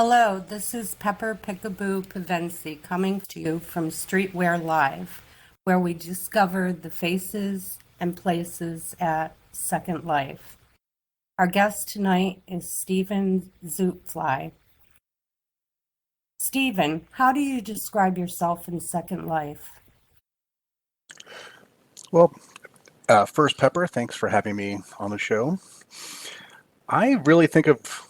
Hello, this is Pepper Pickaboo Pavensi coming to you from Streetwear Live, where we discover the faces and places at Second Life. Our guest tonight is Stephen Xootfly. Stephen, how do you describe yourself in Second Life? Well, first, Pepper, thanks for having me on the show. I really think of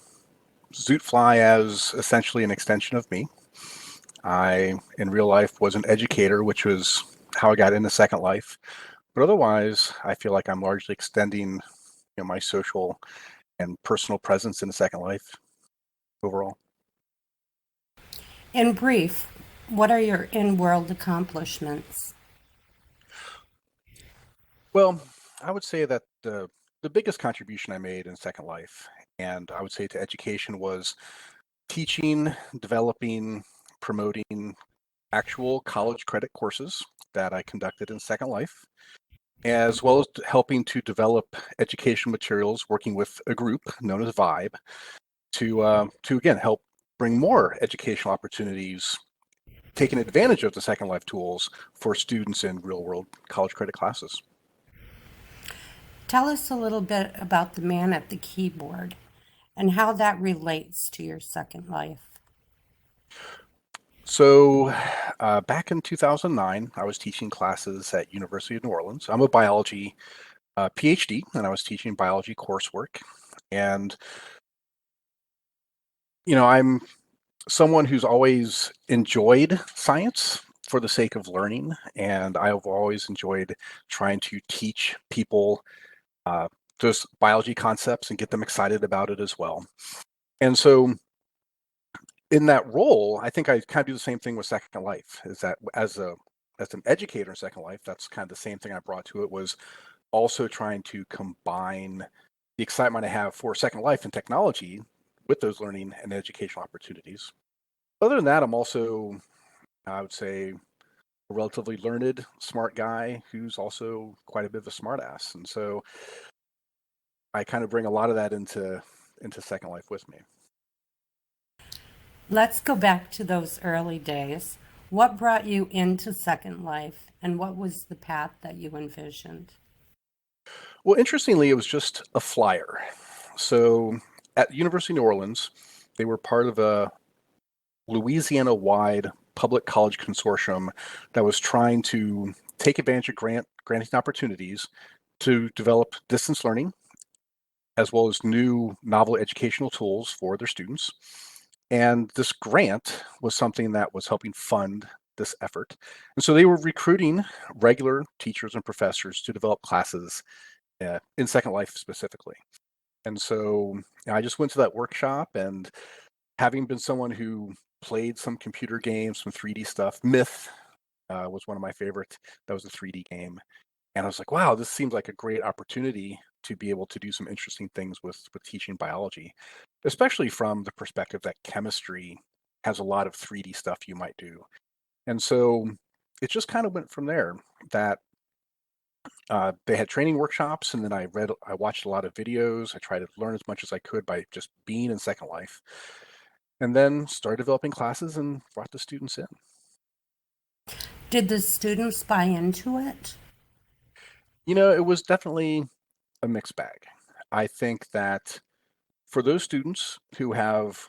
Zootfly as essentially an extension of me. I, in real life, was an educator, which was how I got into Second Life. But otherwise, I feel like I'm largely extending, my social and personal presence in the Second Life overall. In brief, what are your in-world accomplishments? Well, I would say that the biggest contribution I made in Second Life, and I would say to education, was teaching, developing, promoting actual college credit courses that I conducted in Second Life, as well as helping to develop educational materials, working with a group known as Vibe to again help bring more educational opportunities, taking advantage of the Second Life tools for students in real world college credit classes. Tell us a little bit about the man at the keyboard and how that relates to your Second Life. So, back in 2009, I was teaching classes at University of New Orleans. I'm a biology PhD, and I was teaching biology coursework. And I'm someone who's always enjoyed science for the sake of learning, and I've always enjoyed trying to teach people uh, just biology concepts and get them excited about it as well. And so, in that role, I think I kind of do the same thing with Second Life. Is that as an educator in Second Life, that's kind of the same thing I brought to it, was also trying to combine the excitement I have for Second Life and technology with those learning and educational opportunities. Other than that, I'm also, I would say, a relatively learned, smart guy who's also quite a bit of a smartass. And so I kind of bring a lot of that into Second Life with me. Let's go back to those early days. What brought you into Second Life, and what was the path that you envisioned? Well, interestingly, it was just a flyer. So at University of New Orleans, they were part of a Louisiana-wide public college consortium that was trying to take advantage of granting opportunities to develop distance learning as well as new novel educational tools for their students. And this grant was something that was helping fund this effort. And so they were recruiting regular teachers and professors to develop classes in Second Life specifically. And so I just went to that workshop, and having been someone who played some computer games, some 3D stuff, Myth was one of my favorites. That was a 3D game. And I was like, wow, this seems like a great opportunity to be able to do some interesting things with teaching biology, especially from the perspective that chemistry has a lot of 3D stuff you might do. And so it just kind of went from there that they had training workshops, and then I watched a lot of videos. I tried to learn as much as I could by just being in Second Life, and then started developing classes and brought the students in. Did the students buy into it? It was definitely a mixed bag. I think that for those students who have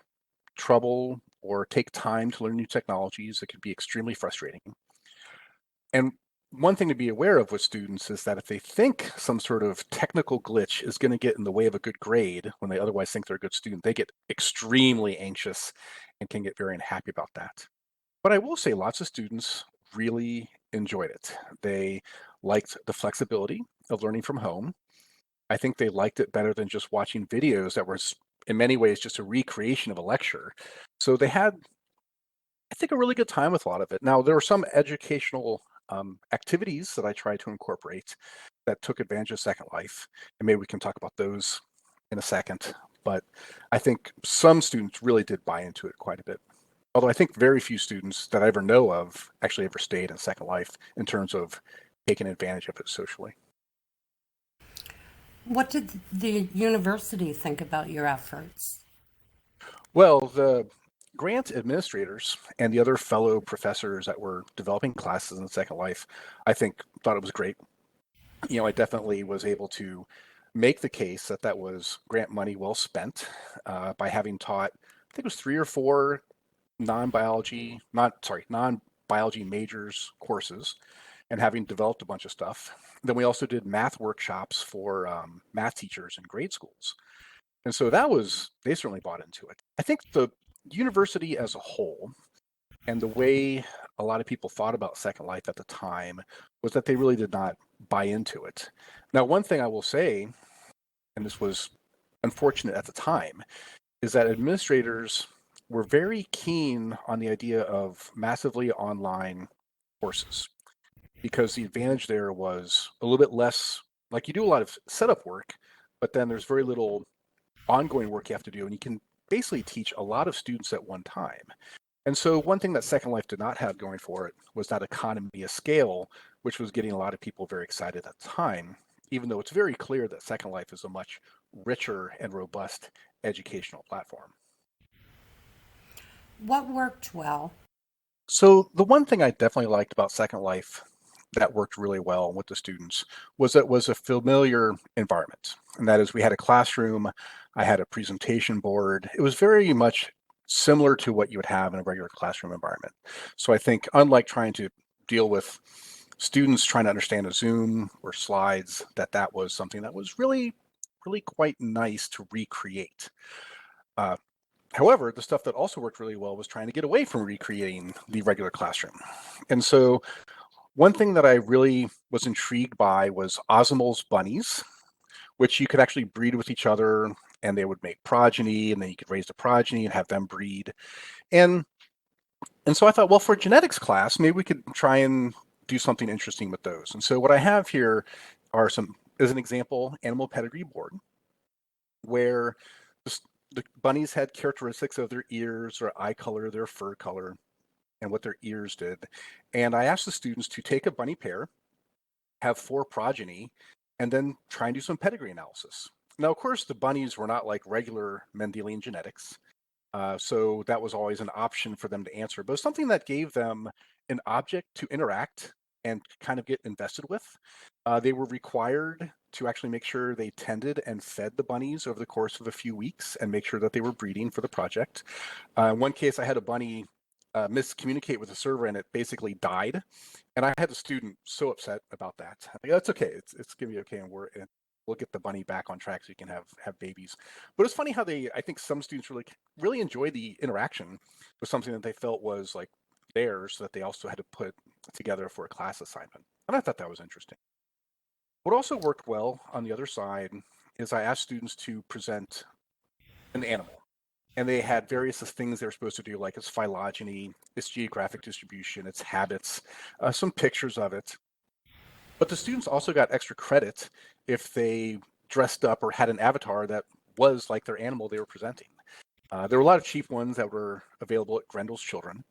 trouble or take time to learn new technologies, it could be extremely frustrating. And one thing to be aware of with students is that if they think some sort of technical glitch is going to get in the way of a good grade when they otherwise think they're a good student, they get extremely anxious and can get very unhappy about that. But I will say lots of students really enjoyed it. They liked the flexibility of learning from home. I think they liked it better than just watching videos that was in many ways just a recreation of a lecture. So they had, I think, a really good time with a lot of it. Now, there were some educational activities that I tried to incorporate that took advantage of Second Life, and maybe we can talk about those in a second. But I think some students really did buy into it quite a bit. Although I think very few students that I ever know of actually ever stayed in Second Life in terms of taking advantage of it socially. What did the university think about your efforts? Well, the grant administrators and the other fellow professors that were developing classes in Second Life, I think, thought it was great. I definitely was able to make the case that that was grant money well spent by having taught, I think it was 3 or 4 non-biology majors courses and having developed a bunch of stuff. Then we also did math workshops for math teachers in grade schools. And so they certainly bought into it. I think the university as a whole and the way a lot of people thought about Second Life at the time was that they really did not buy into it. Now, one thing I will say, and this was unfortunate at the time, is that administrators were very keen on the idea of massively online courses because the advantage there was a little bit less, like you do a lot of setup work, but then there's very little ongoing work you have to do, and you can basically teach a lot of students at one time. And so one thing that Second Life did not have going for it was that economy of scale, which was getting a lot of people very excited at the time, even though it's very clear that Second Life is a much richer and robust educational platform. What worked well? So the one thing I definitely liked about Second Life that worked really well with the students was that it was a familiar environment. And that is, we had a classroom, I had a presentation board. It was very much similar to what you would have in a regular classroom environment. So I think, unlike trying to deal with students trying to understand a Zoom or slides, that was something that was really, really quite nice to recreate. However, the stuff that also worked really well was trying to get away from recreating the regular classroom. And so one thing that I really was intrigued by was Osmol's bunnies, which you could actually breed with each other, and they would make progeny, and then you could raise the progeny and have them breed. And so I thought, well, for a genetics class, maybe we could try and do something interesting with those. And so what I have here is an example animal pedigree board where the bunnies had characteristics of their ears, their eye color, their fur color, and what their ears did. And I asked the students to take a bunny pair, have 4 progeny, and then try and do some pedigree analysis. Now, of course, the bunnies were not like regular Mendelian genetics. So that was always an option for them to answer, but it was something that gave them an object to interact and kind of get invested with. They were required to actually make sure they tended and fed the bunnies over the course of a few weeks and make sure that they were breeding for the project. In one case, I had a bunny miscommunicate with the server and it basically died. And I had the student so upset about that. I'm like, that's okay. It's gonna be okay, and we'll get the bunny back on track so you can have babies. But it's funny how I think some students really enjoy the interaction with something that they felt was like theirs that they also had to put together for a class assignment. And I thought that was interesting. What also worked well on the other side is I asked students to present an animal. And they had various things they were supposed to do, like its phylogeny, its geographic distribution, its habits, some pictures of it. But the students also got extra credit if they dressed up or had an avatar that was like their animal they were presenting. There were a lot of cheap ones that were available at Grendel's Children.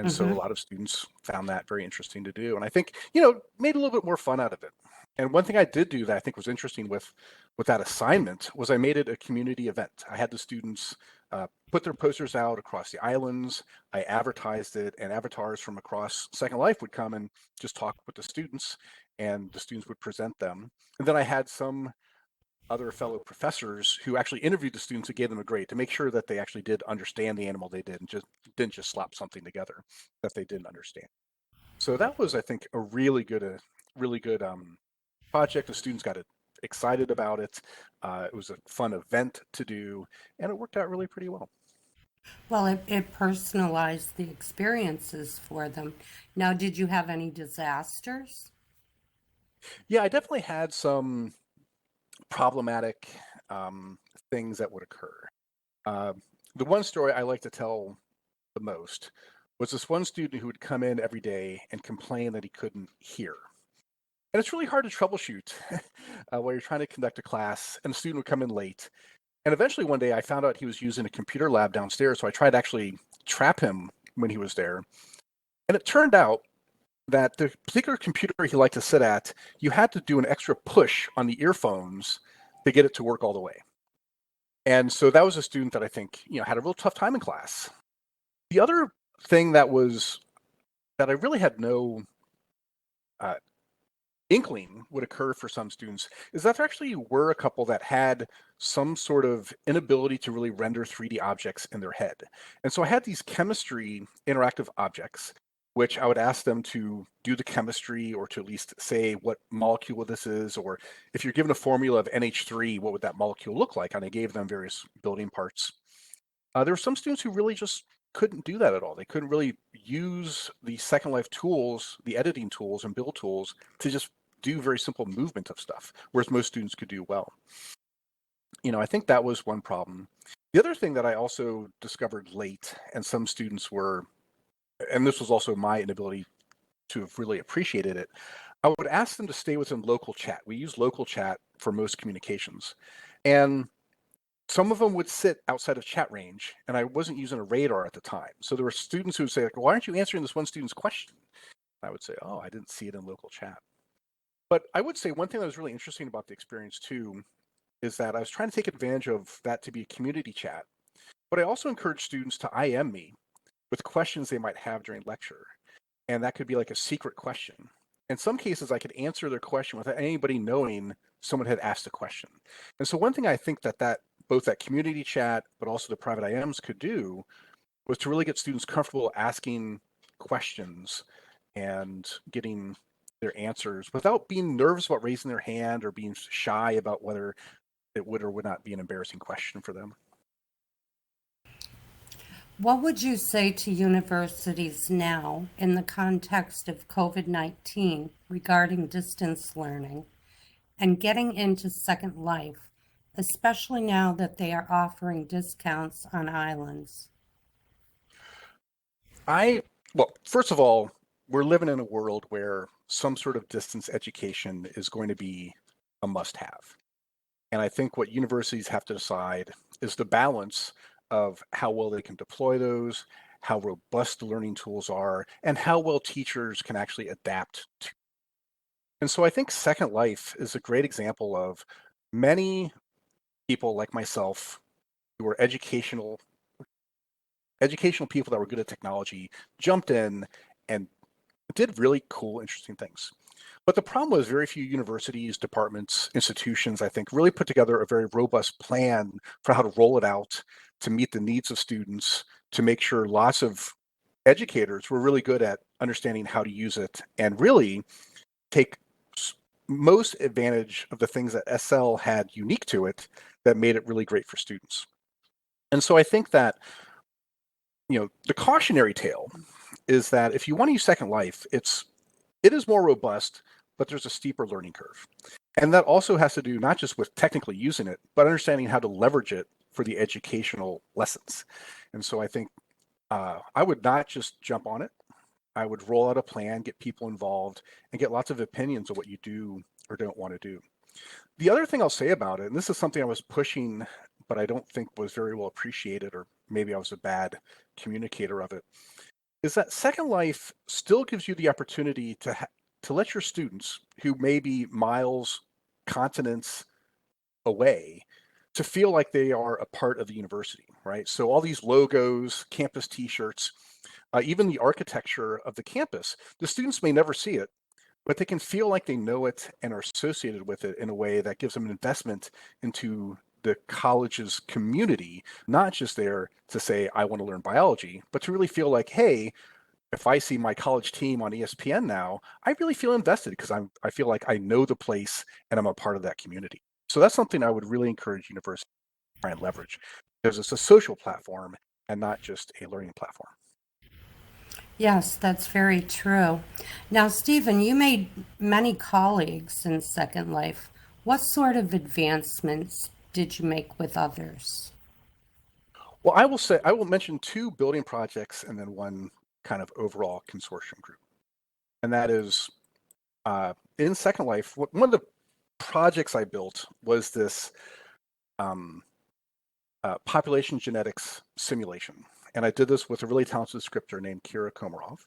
And so a lot of students found that very interesting to do. And I think, made a little bit more fun out of it. And one thing I did do that I think was interesting with that assignment was I made it a community event. I had the students put their posters out across the islands. I advertised it, and avatars from across Second Life would come and just talk with the students, and the students would present them. And then I had some other fellow professors who actually interviewed the students who gave them a grade to make sure that they actually did understand the animal they did and didn't just slap something together that they didn't understand. So that was, I think, a really good project. The students got excited about it. It was a fun event to do, and it worked out really pretty well. Well, it personalized the experiences for them. Now, did you have any disasters? Yeah, I definitely had some problematic things that would occur. The one story I like to tell the most was this one student who would come in every day and complain that he couldn't hear. And it's really hard to troubleshoot while you're trying to conduct a class, and a student would come in late. And eventually one day I found out he was using a computer lab downstairs, so I tried to actually trap him when he was there. And it turned out that the particular computer he liked to sit at, you had to do an extra push on the earphones to get it to work all the way. And so that was a student that I think, had a real tough time in class. The other thing that I really had no uh, inkling would occur for some students is that there actually were a couple that had some sort of inability to really render 3D objects in their head. And so I had these chemistry interactive objects, which I would ask them to do the chemistry or to at least say what molecule this is, or if you're given a formula of NH3, what would that molecule look like? And I gave them various building parts. There were some students who really just couldn't do that at all. They couldn't really use the Second Life tools, the editing tools and build tools to just do very simple movement of stuff, whereas most students could do well. I think that was one problem. The other thing that I also discovered late, and some students were, and this was also my inability to have really appreciated it, I would ask them to stay within local chat. We use local chat for most communications. And some of them would sit outside of chat range, and I wasn't using a radar at the time. So there were students who would say, like, why aren't you answering this one student's question? I would say, oh, I didn't see it in local chat. But I would say one thing that was really interesting about the experience too is that I was trying to take advantage of that to be a community chat, but I also encourage students to IM me with questions they might have during lecture. And that could be like a secret question. In some cases, I could answer their question without anybody knowing someone had asked a question. And so one thing I think that both that community chat, but also the private IMs could do was to really get students comfortable asking questions and getting their answers without being nervous about raising their hand or being shy about whether it would or would not be an embarrassing question for them. What would you say to universities now in the context of COVID-19 regarding distance learning and getting into Second Life, especially now that they are offering discounts on islands? Well, first of all, we're living in a world where some sort of distance education is going to be a must have. And I think what universities have to decide is the balance of how well they can deploy those, how robust the learning tools are, and how well teachers can actually adapt to. And so I think Second Life is a great example of many people like myself who are educational people that were good at technology jumped in and did really cool, interesting things. But the problem was very few universities, departments, institutions, I think, really put together a very robust plan for how to roll it out to meet the needs of students, to make sure lots of educators were really good at understanding how to use it and really take most advantage of the things that SL had unique to it that made it really great for students. And so I think that, the cautionary tale is that if you want to use Second Life, it is more robust, but there's a steeper learning curve. And that also has to do not just with technically using it, but understanding how to leverage it for the educational lessons. And so I think I would not just jump on it. I would roll out a plan, get people involved, and get lots of opinions of what you do or don't want to do. The other thing I'll say about it, and this is something I was pushing, but I don't think was very well appreciated, or maybe I was a bad communicator of it, is that Second Life still gives you the opportunity to let your students who may be miles, continents away, to feel like they are a part of the university, right? So all these logos, campus T-shirts, even the architecture of the campus, the students may never see it, but they can feel like they know it and are associated with it in a way that gives them an investment into the college's community, not just there to say, I want to learn biology, but to really feel like, hey, if I see my college team on ESPN now, I really feel invested because I feel like I know the place and I'm a part of that community. So that's something I would really encourage universities to try and leverage because it's a social platform and not just a learning platform. Yes, that's very true. Now, Stephen, you made many colleagues in Second Life. What sort of advancements did you make with others? Well, I will mention two building projects and then one kind of overall consortium group. And that is in Second Life, one of the projects I built was this um, population genetics simulation. And I did this with a really talented scripter named Kira Komarov.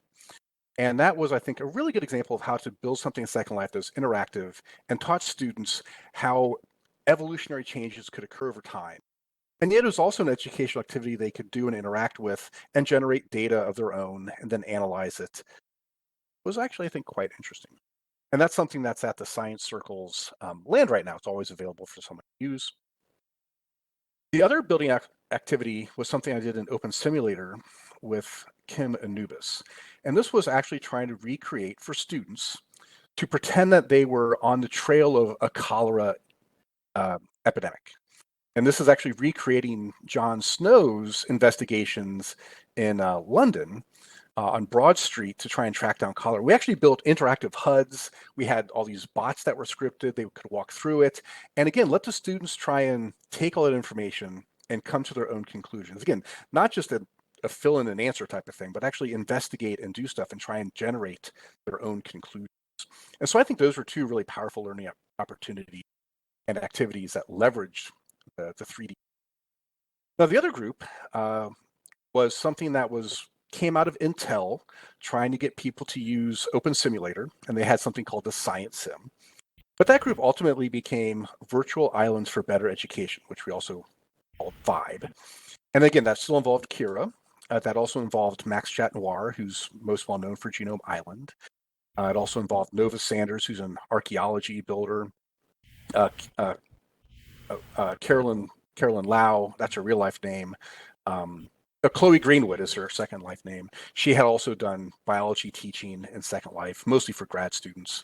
And that was, I think, a really good example of how to build something in Second Life that's interactive and taught students how evolutionary changes could occur over time And yet it was also an educational activity they could do and interact with and generate data of their own and then analyze it. It was actually, I think, quite interesting. And that's something that's at the Science Circle's land right now. It's always available for someone to use. The other building activity was something I did in Open Simulator with Kim Anubis. And this was actually trying to recreate for students to pretend that they were on the trail of a cholera epidemic. And this is actually recreating John Snow's investigations in London on Broad Street to try and track down cholera. We actually built interactive HUDs. We had all these bots that were scripted. They could walk through it. And again, let the students try and take all that information and come to their own conclusions. Again, not just a fill in and answer type of thing, but actually investigate and do stuff and try and generate their own conclusions. And so I think those were two really powerful learning opportunities and activities that leveraged the 3D. Now, the other group was something that came out of Intel trying to get people to use Open Simulator, and they had something called the Science Sim. But that group ultimately became Virtual Islands for Better Education, which we also called Vibe. And again, that still involved Kira. That also involved Max Chat-Noir, who's most well known for Genome Island. It also involved Nova Sanders, who's an archaeology builder. Carolyn Lau, that's her real life name. Chloe Greenwood is her Second Life name. She had also done biology teaching in Second Life, mostly for grad students.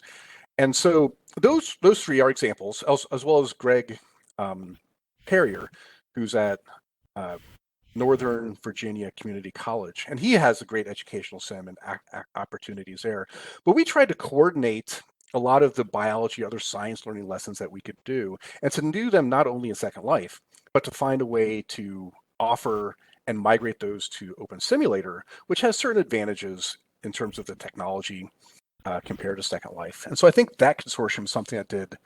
And so those three are examples, as well as Greg Perrier, who's at Northern Virginia Community College, and he has a great educational sim and opportunities there. But we tried to coordinate a lot of the biology, other science learning lessons that we could do, and to do them not only in Second Life, but to find a way to offer and migrate those to Open Simulator, which has certain advantages in terms of the technology compared to Second Life. And so I think that consortium is something that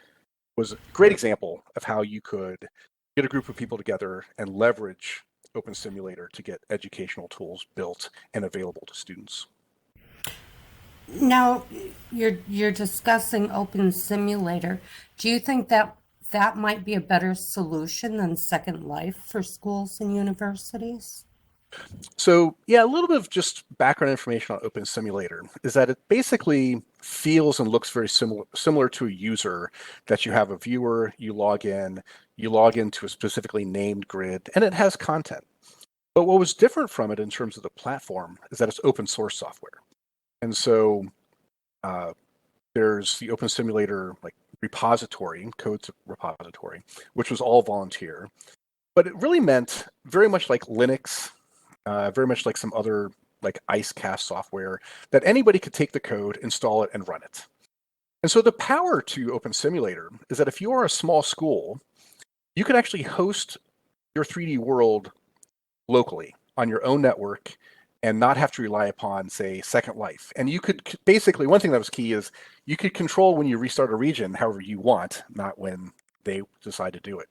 was a great example of how you could get a group of people together and leverage Open Simulator to get educational tools built and available to students. Now, you're discussing Open Simulator. Do you think that that might be a better solution than Second Life for schools and universities? So yeah, a little bit of just background information on Open Simulator is that it basically feels and looks very similar to a user, that you have a viewer, you log into a specifically named grid, and it has content. But what was different from it in terms of the platform is that it's open source software. And so there's the Open Simulator like repository, code repository, which was all volunteer. But it really meant very much like Linux, very much like some other like IceCast software, that anybody could take the code, install it, and run it. And so the power to Open Simulator is that if you are a small school, you could actually host your 3D world locally on your own network and not have to rely upon, say, Second Life. And you could basically, one thing that was key is you could control when you restart a region however you want, not when they decide to do it.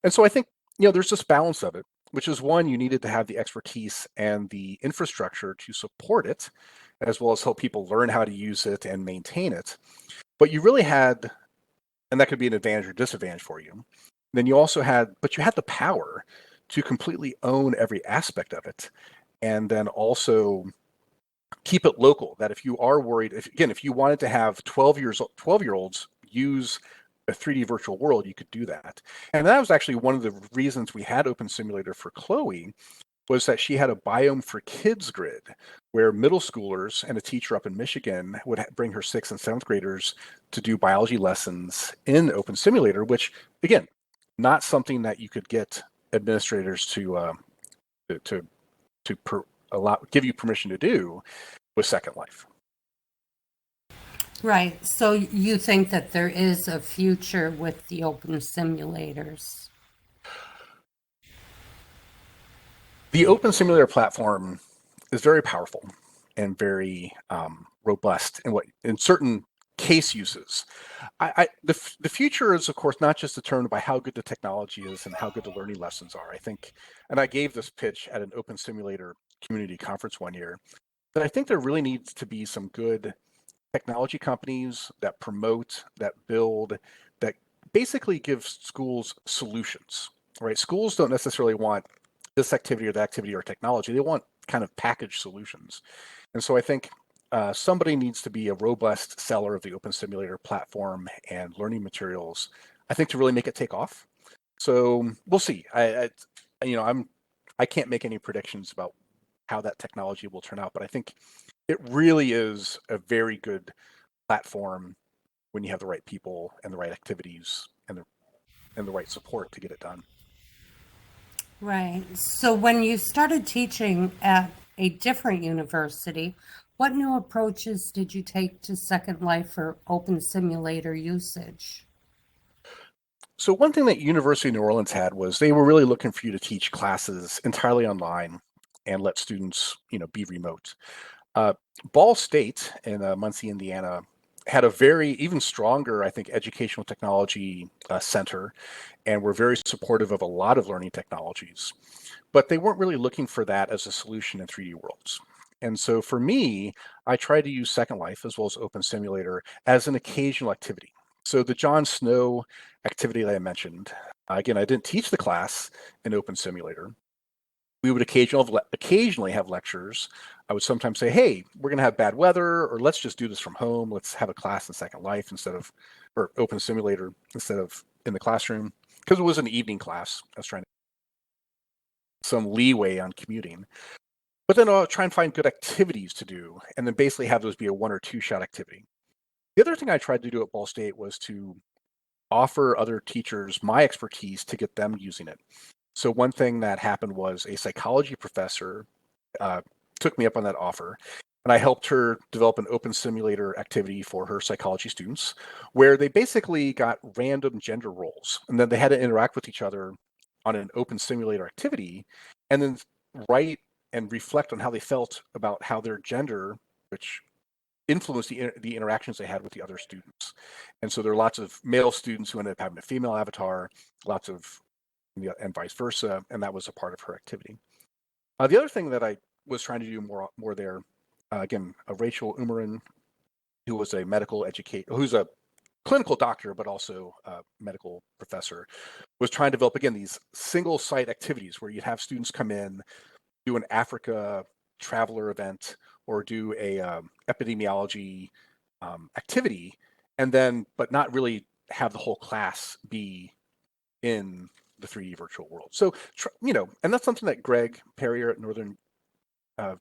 And so I think, there's this balance of it, which is one, you needed to have the expertise and the infrastructure to support it, as well as help people learn how to use it and maintain it. But you really had, and that could be an advantage or disadvantage for you. Then you also had, but you had the power to completely own every aspect of it. And then also keep it local, that if you are worried, if you wanted to have 12-year-olds use a 3D virtual world, you could do that. And that was actually one of the reasons we had Open Simulator for Chloe, was that she had a biome for kids grid where middle schoolers and a teacher up in Michigan would bring her 6th and 7th graders to do biology lessons in Open Simulator, which again, not something that you could get administrators to give you permission to do with Second Life. Right. So you think that there is a future with the open simulators? The Open Simulator platform is very powerful and very robust in certain case uses. The future is, of course, not just determined by how good the technology is and how good the learning lessons are. I think, and I gave this pitch at an Open Simulator community conference one year, that I think there really needs to be some good technology companies that promote, that build, that basically give schools solutions. right? Schools don't necessarily want this activity or that activity or technology. They want kind of packaged solutions. And so I think somebody needs to be a robust seller of the Open Simulator platform and learning materials, I think, to really make it take off. So we'll see. I can't make any predictions about how that technology will turn out, but I think it really is a very good platform when you have the right people and the right activities and the right support to get it done. Right. So when you started teaching at a different university, what new approaches did you take to Second Life or open simulator usage? So one thing that University of New Orleans had was they were really looking for you to teach classes entirely online and let students, be remote. Uh, Ball State in Muncie, Indiana, had a very even stronger, I think, educational technology center, and were very supportive of a lot of learning technologies. But they weren't really looking for that as a solution in 3D worlds. And so for me, I tried to use Second Life as well as Open Simulator as an occasional activity. So the Jon Snow activity that I mentioned, again, I didn't teach the class in Open Simulator. We would occasionally have lectures. I would sometimes say, hey, we're going to have bad weather, or let's just do this from home. Let's have a class in Second Life or Open Simulator instead of in the classroom, because it was an evening class. I was trying to some leeway on commuting. But then I'll try and find good activities to do, and then basically have those be a 1 or 2 shot activity. The other thing I tried to do at Ball State was to offer other teachers my expertise to get them using it. So one thing that happened was a psychology professor uh, took me up on that offer, and I helped her develop an open simulator activity for her psychology students, where they basically got random gender roles, and then they had to interact with each other on an open simulator activity, and then write and reflect on how they felt about how their gender, which influenced the interactions they had with the other students. And so there are lots of male students who ended up having a female avatar, lots of and vice versa, and that was a part of her activity. The other thing that I was trying to do more there, again, Rachel Umarin, who was a medical educator, who's a clinical doctor, but also a medical professor, was trying to develop, again, these single site activities where you'd have students come in, do an Africa traveler event, or do a epidemiology activity, and then, but not really have the whole class be in the 3D virtual world. So, and that's something that Greg Perrier at Northern uh,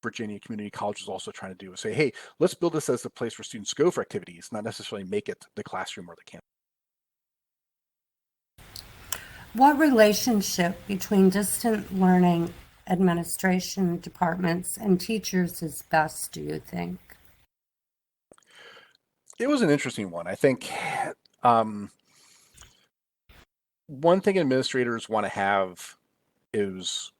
Virginia Community College is also trying to do, is say, hey, let's build this as a place where students go for activities, not necessarily make it the classroom or the campus. What relationship between distant learning administration departments and teachers is best, do you think? It was an interesting one. I think um, one thing administrators want to have is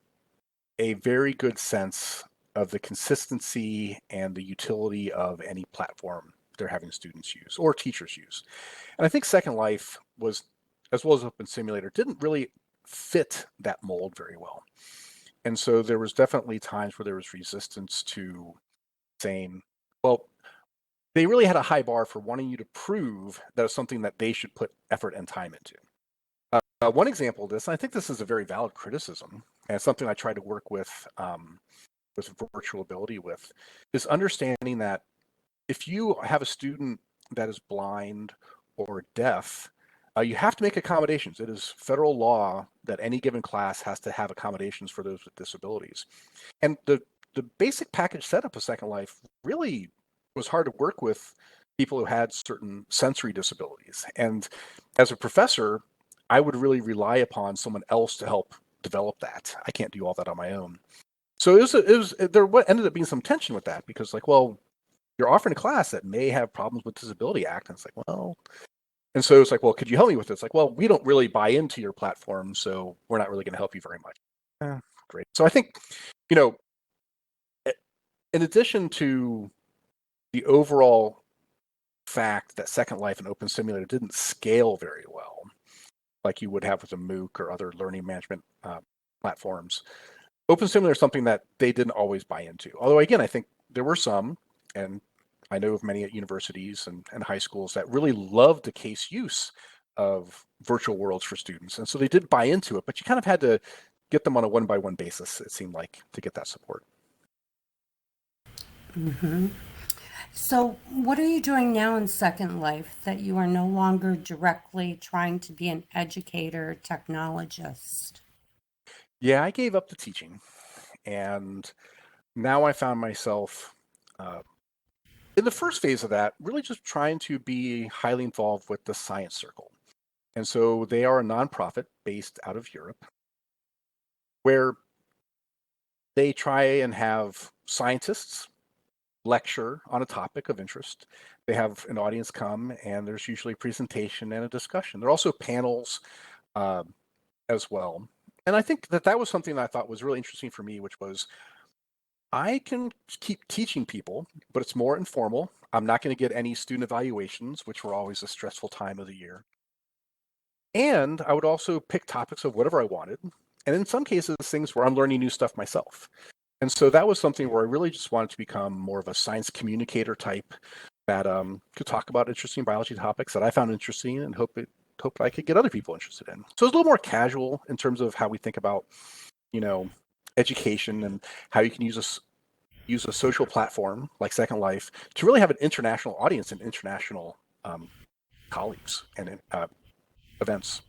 a very good sense of the consistency and the utility of any platform they're having students use or teachers use. And I think Second Life was, as well as Open Simulator, didn't really fit that mold very well. And so there was definitely times where there was resistance to saying, well, they really had a high bar for wanting you to prove that it's something that they should put effort and time into. One example of this, and I think this is a very valid criticism, and it's something I try to work with virtual ability with, is understanding that if you have a student that is blind or deaf, you have to make accommodations. It is federal law that any given class has to have accommodations for those with disabilities. And the basic package setup of Second Life really was hard to work with people who had certain sensory disabilities. And as a professor, I would really rely upon someone else to help develop that. I can't do all that on my own. So what ended up being some tension with that, because like, well, you're offering a class that may have problems with Disability Act. And it's like, well, and so it's like, well, could you help me with this? Like, well, we don't really buy into your platform, so we're not really going to help you very much. Great. So I think, you know, in addition to the overall fact that Second Life and Open Simulator didn't scale very well, like you would have with a MOOC or other learning management platforms, Open Simulator is something that they didn't always buy into. Although, again, I think there were some, and I know of many at universities and high schools that really loved the case use of virtual worlds for students. And so they did buy into it, but you kind of had to get them on a one-by-one basis, it seemed like, to get that support. Hmm. So, what are you doing now in Second Life that you are no longer directly trying to be an educator, technologist? Yeah, I gave up the teaching, and now I found myself uh, in the first phase of that, really just trying to be highly involved with the Science Circle. And so they are a nonprofit based out of Europe where they try and have scientists lecture on a topic of interest. They have an audience come, and there's usually a presentation and a discussion. There are also panels uh, as well. And I think that that was something that I thought was really interesting for me, which was I can keep teaching people, but it's more informal. I'm not going to get any student evaluations, which were always a stressful time of the year. And I would also pick topics of whatever I wanted. And in some cases, things where I'm learning new stuff myself. And so that was something where I really just wanted to become more of a science communicator type that could talk about interesting biology topics that I found interesting and hope I could get other people interested in. So it's a little more casual in terms of how we think about, you know, education and how you can use a social platform like Second Life to really have an international audience and international colleagues and events.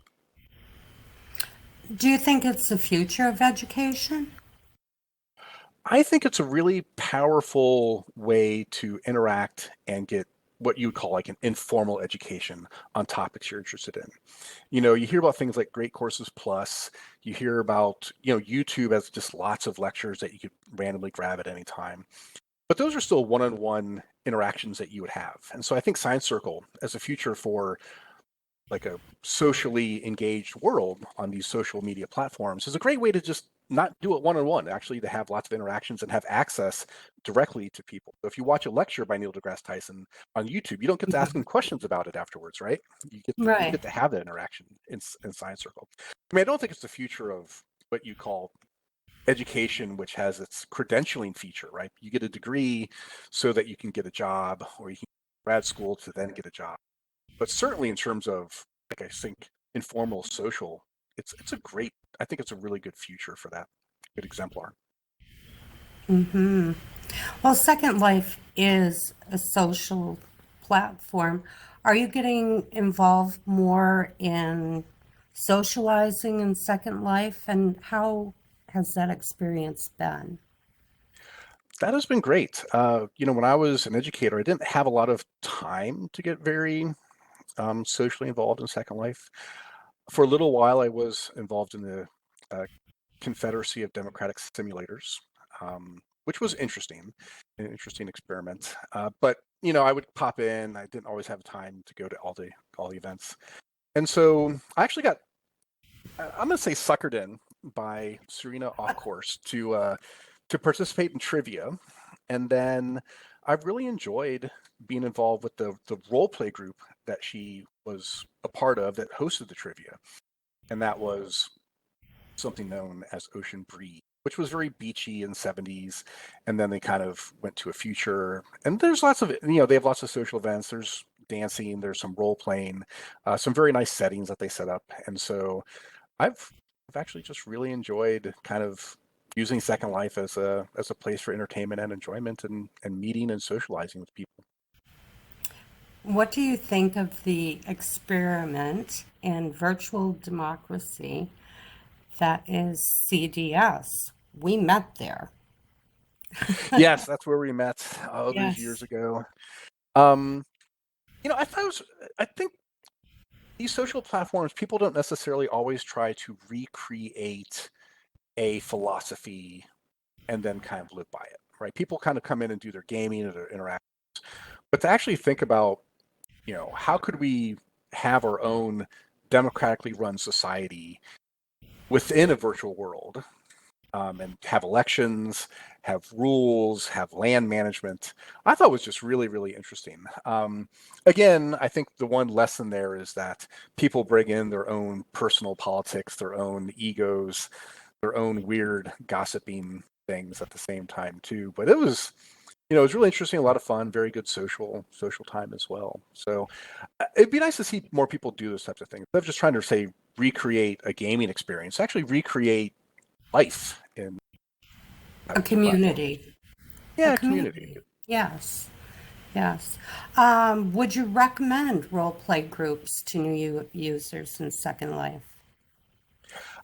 Do you think it's the future of education? I think it's a really powerful way to interact and get what you would call like an informal education on topics you're interested in. You know, you hear about things like Great Courses Plus, you hear about, YouTube has just lots of lectures that you could randomly grab at any time. But those are still one-on-one interactions that you would have. And so I think Science Circle as a future for like a socially engaged world on these social media platforms is a great way to just not do it one-on-one, actually to have lots of interactions and have access directly to people. So if you watch a lecture by Neil deGrasse Tyson on YouTube, you don't get to ask him questions about it afterwards, right? You Right. get to have that interaction in Science Circle. I mean, I don't think it's the future of what you call education, which has its credentialing feature, right? You get a degree so that you can get a job, or you can grad school to then get a job. But certainly in terms of, like, I think informal social, it's a great. I think it's a really good future for that. Good exemplar. Hmm. Well, Second Life is a social platform. Are you getting involved more in socializing in Second Life, and how has that experience been? That has been great. When I was an educator, I didn't have a lot of time to get very socially involved in Second Life. For a little while, I was involved in the uh, Confederacy of Democratic Simulators, which was interesting, an interesting experiment. But I would pop in. I didn't always have time to go to all the events, and so I actually got I'm going to say suckered in by Serena off course to participate in trivia, and then I've really enjoyed being involved with the role play group that she was a part of that hosted the trivia, and that was something known as Ocean Breeze, which was very beachy in the 70s. And then they kind of went to a future. And there's lots of, they have lots of social events. There's dancing, there's some role playing, some very nice settings that they set up. And so I've I've actually just really enjoyed kind of using Second Life as a place for entertainment and enjoyment and meeting and socializing with people. What do you think of the experiment in virtual democracy that is CDS? We met there. Yes, that's where we met all those years Yes. ago. Um, I think these social platforms, people don't necessarily always try to recreate a philosophy and then kind of live by it, right? People kind of come in and do their gaming or their interaction, but to actually think about, how could we have our own democratically run society within a virtual world, and have elections, have rules, have land management. I thought was just really, really interesting. Again, I think the one lesson there is that people bring in their own personal politics, their own egos, their own weird gossiping things at the same time too. But It was really interesting, a lot of fun, very good social time as well. So it'd be nice to see more people do those types of things. Instead of just trying to say recreate a gaming experience, actually recreate life in A the platform. community. A Yeah, community. community. Yes. Yes. Would you recommend role play groups to new users in Second Life?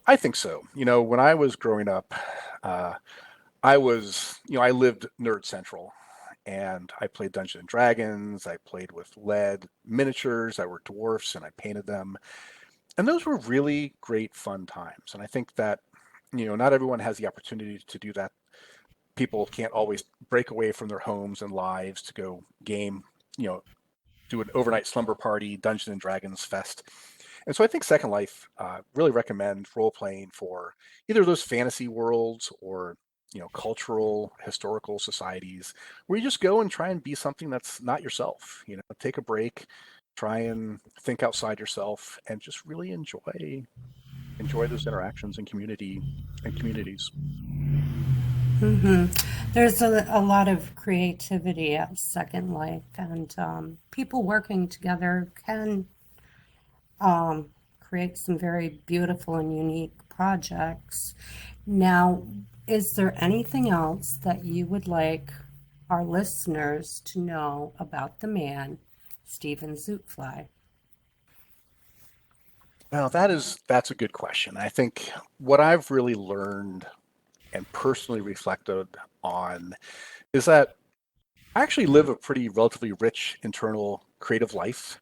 I think so. When I was growing up, uh, I lived nerd central, and I played Dungeons and Dragons. I played with lead miniatures that were dwarfs, and I painted them. And those were really great fun times. And I think that, not everyone has the opportunity to do that. People can't always break away from their homes and lives to go game, you know, do an overnight slumber party, Dungeons and Dragons fest. And so I think Second Life really recommend role playing for either those fantasy worlds or cultural historical societies where you just go and try and be something that's not yourself. Take a break, try and think outside yourself, and just really enjoy those interactions and communities. Hmm. There's a lot of creativity at Second Life, and people working together can um, create some very beautiful and unique projects. Now, is there anything else that you would like our listeners to know about the man, Stephen Xootfly? Well, that's a good question. I think what I've really learned and personally reflected on is that I actually live a pretty relatively rich internal creative life.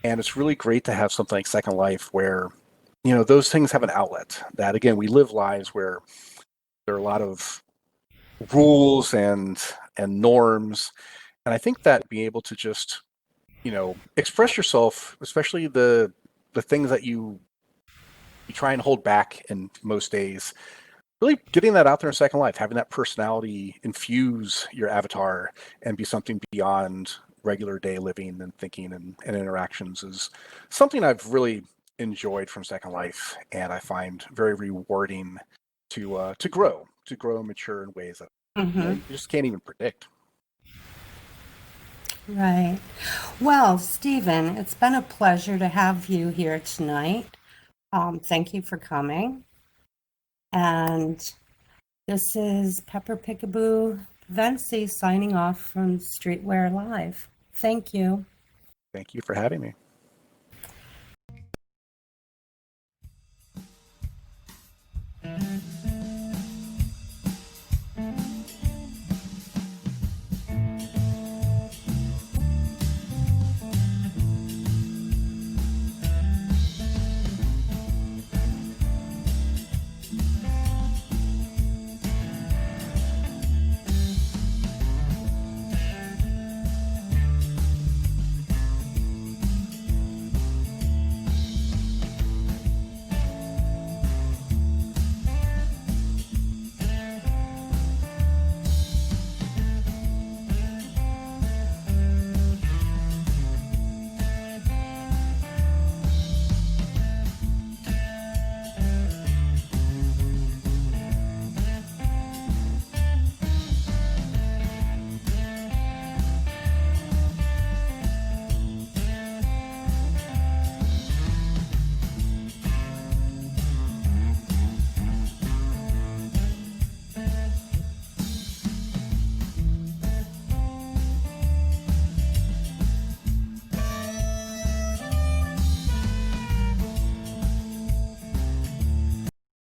And it's really great to have something like Second Life where, those things have an outlet. That again, we live lives where there are a lot of rules and norms. And I think that being able to just, express yourself, especially the things that you try and hold back in most days, really getting that out there in Second Life, having that personality infuse your avatar and be something beyond regular day living and thinking and interactions is something I've really enjoyed from Second Life, and I find very rewarding to grow and mature in ways that Hmm. you just can't even predict. Right. Well, Stephen, it's been a pleasure to have you here tonight. Thank you for coming. And this is Pepper Pickaboo Vency signing off from Streetwear Live. Thank you. Thank you for having me.